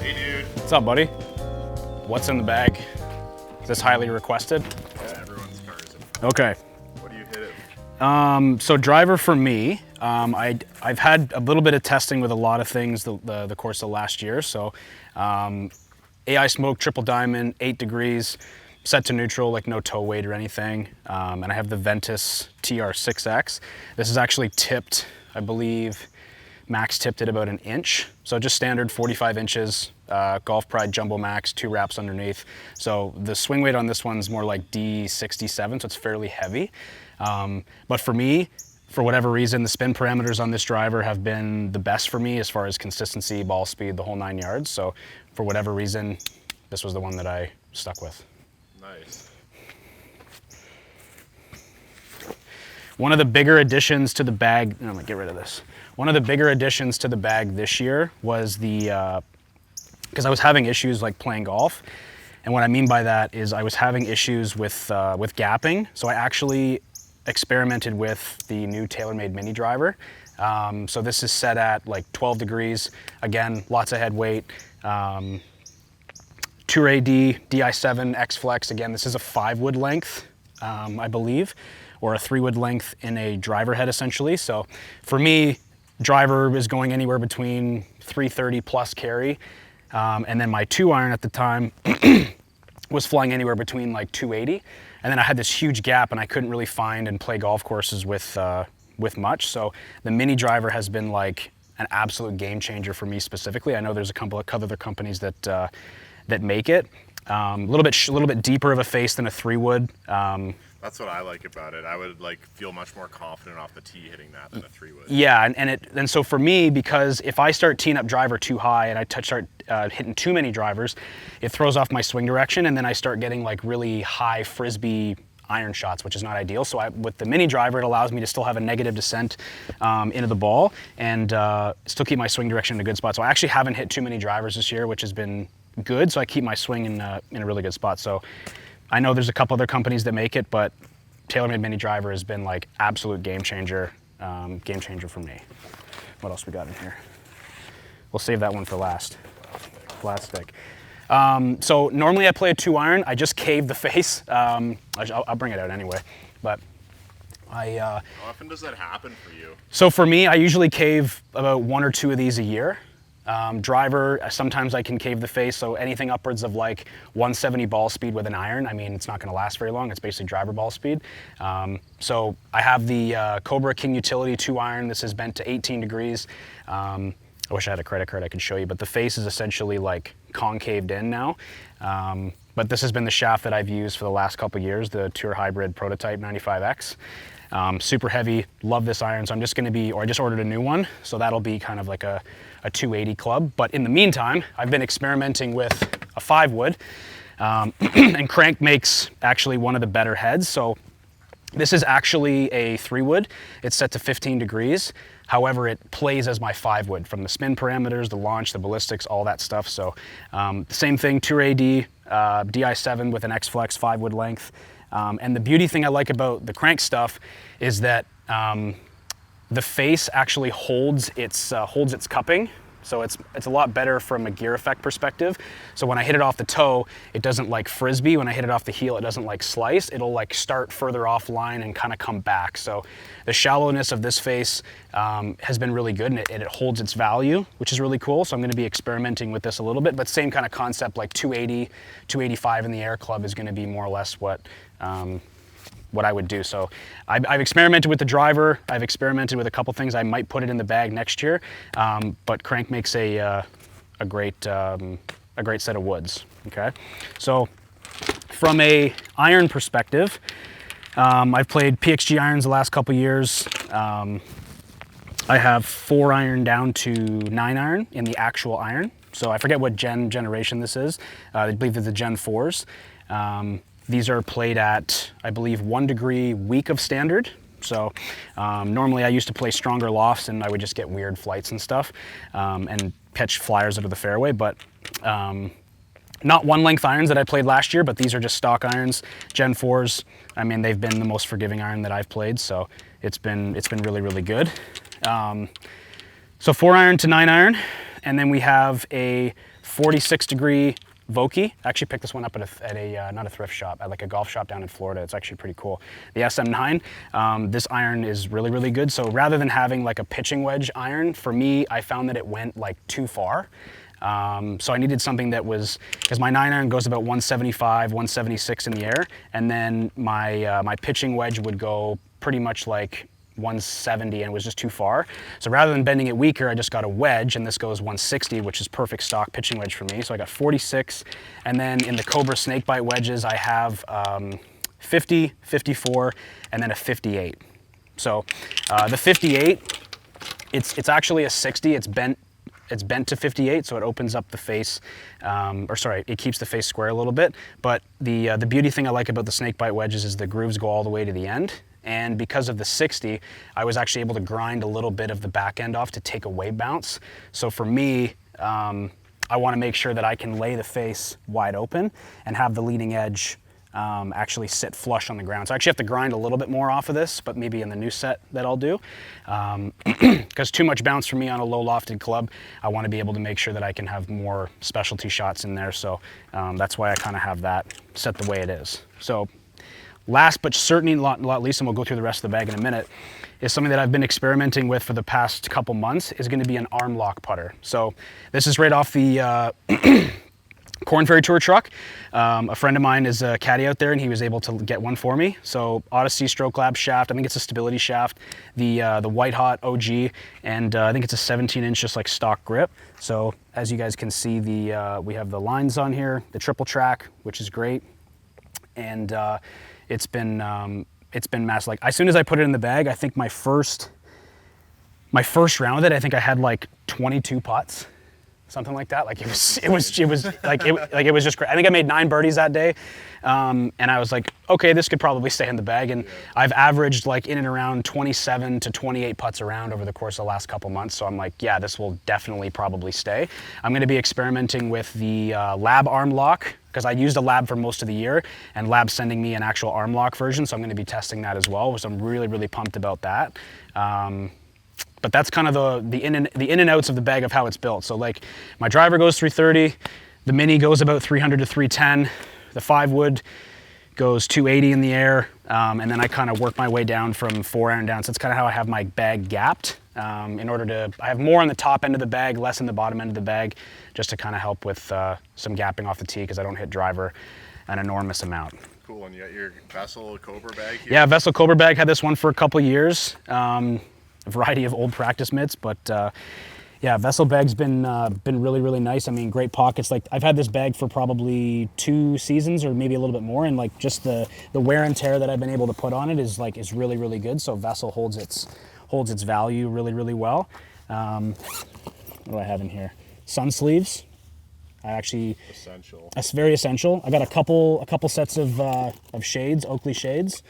Hey dude. What's up, buddy? What's in the bag? Is this highly requested? Yeah, everyone's cars. Okay. What do you hit it? So driver for me, I've had a little bit of testing with a lot of things the course of last year. So AI Smoke Triple Diamond, 8 degrees, set to neutral, like no toe weight or anything. And I have the Ventus TR6X. This is actually tipped, I believe, max tipped at about 1 inch. So just standard 45 inches, Golf Pride Jumbo Max, 2 wraps underneath. So the swing weight on this one's more like D67, so it's fairly heavy. But for me, for whatever reason, the spin parameters on this driver have been the best for me as far as consistency, ball speed, the whole 9 yards. So for whatever reason, this was the one that I stuck with. Nice. One of the bigger additions to the bag, I'm gonna get rid of this. One of the bigger additions to the bag this year was the, because I was having issues like playing golf. And what I mean by that is I was having issues with gapping. So I actually experimented with the new TaylorMade mini driver. So this is set at like 12 degrees. Again, lots of head weight. Tour AD, DI7, X-Flex. Again, this is a 5-wood length, I believe, or a 3-wood length in a driver head essentially. So for me, driver is going anywhere between 330 plus carry. And then my 2-iron at the time was flying anywhere between like 280. And then I had this huge gap and I couldn't really find and play golf courses with much. So the mini driver has been like an absolute game changer for me specifically. I know there's a couple of other companies that make it. A little bit deeper of a face than a 3-wood. That's what I like about it. I would like feel much more confident off the tee hitting that than a 3-wood. Yeah, and so for me, because if I start teeing up driver too high and I start hitting too many drivers, it throws off my swing direction, and then I start getting like really high frisbee iron shots, which is not ideal. So with the mini driver, it allows me to still have a negative descent into the ball and still keep my swing direction in a good spot. So I actually haven't hit too many drivers this year, which has been good. So I keep my swing in a really good spot. So I know there's a couple other companies that make it, but TaylorMade mini driver has been like absolute game changer for me. What else we got in here? We'll save that one for last. Flat stick. So normally I play a 2-iron. I just cave the face. I'll bring it out anyway, but How often does that happen for you? So for me, I usually cave about 1 or 2 of these a year. Driver, sometimes I can cave the face, so anything upwards of like 170 ball speed with an iron. I mean, it's not going to last very long. It's basically driver ball speed. So I have the Cobra King Utility 2-iron. This is bent to 18 degrees. I wish I had a credit card I could show you, but the face is essentially like concaved in now. But this has been the shaft that I've used for the last couple of years, the Tour Hybrid Prototype 95X. Super heavy, love this iron, so I'm just going to be, or I just ordered a new one, so that'll be kind of like a 280 club. But in the meantime, I've been experimenting with a 5-wood, and Crank makes actually one of the better heads. So this is actually a 3-wood. It's set to 15 degrees. However, it plays as my 5-wood from the spin parameters, the launch, the ballistics, all that stuff. So same thing, Tour AD, DI7 with an X-Flex 5-wood length. And the beauty thing I like about the Crank stuff is that the face actually holds its cupping. So it's a lot better from a gear effect perspective. So when I hit it off the toe, it doesn't like frisbee. When I hit it off the heel, it doesn't like slice. It'll like start further offline and kind of come back. So the shallowness of this face has been really good, and it holds its value, which is really cool. So I'm going to be experimenting with this a little bit, but same kind of concept, like 280, 285 in the air club is going to be more or less what I would do. So I've experimented with the driver. I've experimented with a couple things. I might put it in the bag next year, but Crank makes a great set of woods. Okay, so from a iron perspective, I've played PXG irons the last couple years. I have 4-iron down to 9-iron in the actual iron. So I forget what generation this is. I believe they're the Gen 4s. These are played at, I believe, 1 degree weak of standard. So normally I used to play stronger lofts and I would just get weird flights and stuff and pitch flyers out of the fairway. But not 1-length irons that I played last year, but these are just stock irons, Gen 4s. I mean, they've been the most forgiving iron that I've played, so it's been really, really good. So 4-iron to 9-iron. And then we have a 46 degree Vokey. I actually picked this one up at a not a thrift shop, at like a golf shop down in Florida. It's actually pretty cool. The SM9, this iron is really, really good. So rather than having like a pitching wedge iron, for me, I found that it went like too far. So I needed something that was, because my 9-iron goes about 175, 176 in the air, and then my my pitching wedge would go pretty much like 170, and it was just too far. So rather than bending it weaker, I just got a wedge, and this goes 160, which is perfect stock pitching wedge for me. So I got 46, and then in the Cobra snakebite wedges, I have 50, 54, and then a 58. So the 58, it's actually a 60. It's bent to 58, so it opens up the face, or sorry, it keeps the face square a little bit. But the beauty thing I like about the snakebite wedges is the grooves go all the way to the end. And because of the 60, I was actually able to grind a little bit of the back end off to take away bounce. So for me, I want to make sure that I can lay the face wide open and have the leading edge actually sit flush on the ground. So I actually have to grind a little bit more off of this, but maybe in the new set that I'll do. Because too much bounce for me on a low lofted club, I want to be able to make sure that I can have more specialty shots in there. So that's why I kind of have that set the way it is. So last but certainly not least, and we'll go through the rest of the bag in a minute, is something that I've been experimenting with for the past couple months, is going to be an arm lock putter. So this is right off the Corn Ferry Tour truck. A friend of mine is a caddy out there, and he was able to get one for me. So Odyssey Stroke Lab shaft, I think it's a stability shaft, the White Hot OG, and I think it's a 17-inch just like stock grip. So as you guys can see, we have the lines on here, the triple track, which is great, and it's been massive. Like as soon as I put it in the bag, I think my first round of it, I think I had like 22 putts, something like that. Like it was just great. I think I made 9 birdies that day, and I was like, okay, this could probably stay in the bag. And I've averaged like in and around 27 to 28 putts around over the course of the last couple months. So I'm like, yeah, this will definitely probably stay. I'm going to be experimenting with the Lab arm lock, because I used a Lab for most of the year, and Lab's sending me an actual arm lock version, so I'm going to be testing that as well. So I'm really, really pumped about that. But that's kind of the in and outs of the bag of how it's built. So like my driver goes 330, the Mini goes about 300 to 310, the 5-wood goes 280 in the air, and then I kind of work my way down from 4-iron down. So that's kind of how I have my bag gapped. In order to, I have more on the top end of the bag, less in the bottom end of the bag, just to kind of help with some gapping off the tee, because I don't hit driver an enormous amount. Cool, and you got your Vessel Cobra bag here? Yeah, Vessel Cobra bag, had this one for a couple years. A variety of old practice mitts, but yeah, Vessel bag's been really, really nice. I mean, great pockets. Like I've had this bag for probably 2 seasons or maybe a little bit more, and like just the wear and tear that I've been able to put on it is really, really good. So Vessel holds its value really, really well. What do I have in here? Sun sleeves. I actually Essential. That's very essential. I got a couple sets of shades, Oakley shades.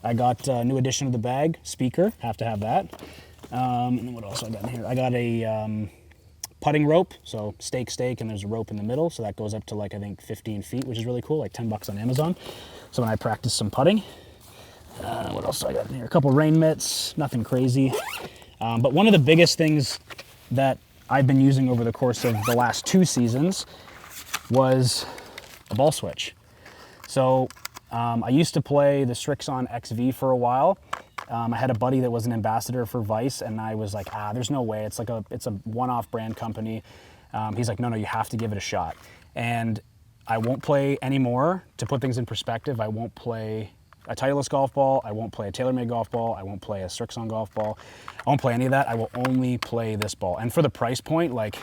I got a new addition to the bag, speaker, have to have that. And then what else I got in here? I got a putting rope, so stake, and there's a rope in the middle, so that goes up to like I think 15 feet, which is really cool, like $10 on Amazon. So when I practice some putting. What else do I got in here? A couple rain mitts, nothing crazy. But one of the biggest things that I've been using over the course of the last 2 seasons was a ball switch. So I used to play the Strixon XV for a while. I had a buddy that was an ambassador for Vice, and I was like, there's no way. It's a one-off brand company. He's like, no, you have to give it a shot. And I won't play anymore. To put things in perspective, I won't play a Titleist golf ball. I won't play a TaylorMade golf ball. I won't play a Strixon golf ball. I won't play any of that. I will only play this ball. And for the price point, like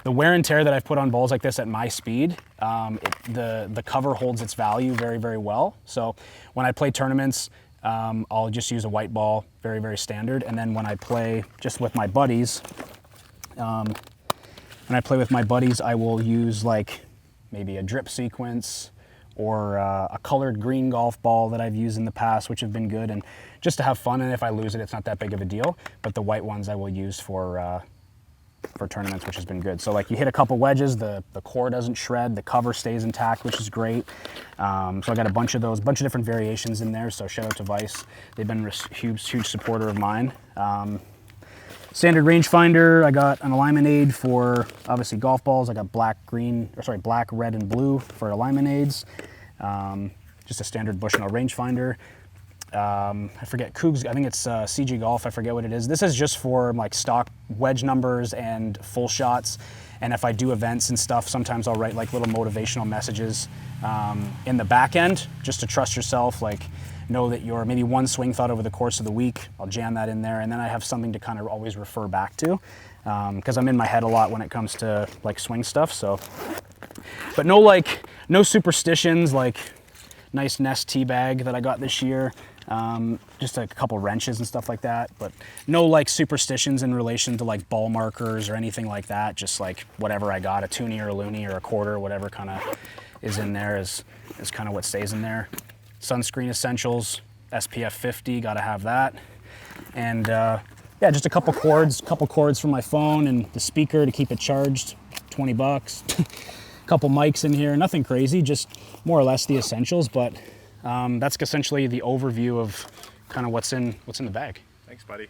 the wear and tear that I've put on balls like this at my speed, the cover holds its value very, very well. So when I play tournaments, I'll just use a white ball, very, very standard. And then when I play just with my buddies, I will use like maybe a drip sequence or a colored green golf ball that I've used in the past, which have been good, and just to have fun. And if I lose it, it's not that big of a deal. But the white ones I will use for tournaments, which has been good. So like you hit a couple wedges, the core doesn't shred, the cover stays intact, which is great. So I got a bunch of different variations in there. So shout out to Vice. They've been a huge supporter of mine. Standard rangefinder. I got an alignment aid for obviously golf balls. I got black, red, and blue for alignment aids. Just a standard Bushnell rangefinder. I forget Cougs. I think it's CKGOLF. I forget what it is. This is just for like stock wedge numbers and full shots. And if I do events and stuff, sometimes I'll write like little motivational messages in the back end, just to trust yourself. Like, know that you're maybe one swing thought over the course of the week. I'll jam that in there, and then I have something to kind of always refer back to, because I'm in my head a lot when it comes to like swing stuff. So, but no superstitions, like nice Nest tea bag that I got this year. Just a couple wrenches and stuff like that, but no like superstitions in relation to like ball markers or anything like that. Just like whatever I got, a toonie or a loony or a quarter, whatever kind of is in there is kind of what stays in there. Sunscreen essentials, SPF 50, gotta have that. And yeah, just a couple cords from my phone and the speaker to keep it charged, 20 bucks. Couple mics in here, nothing crazy, just more or less the essentials, but that's essentially the overview of kind of what's in the bag. Thanks, buddy.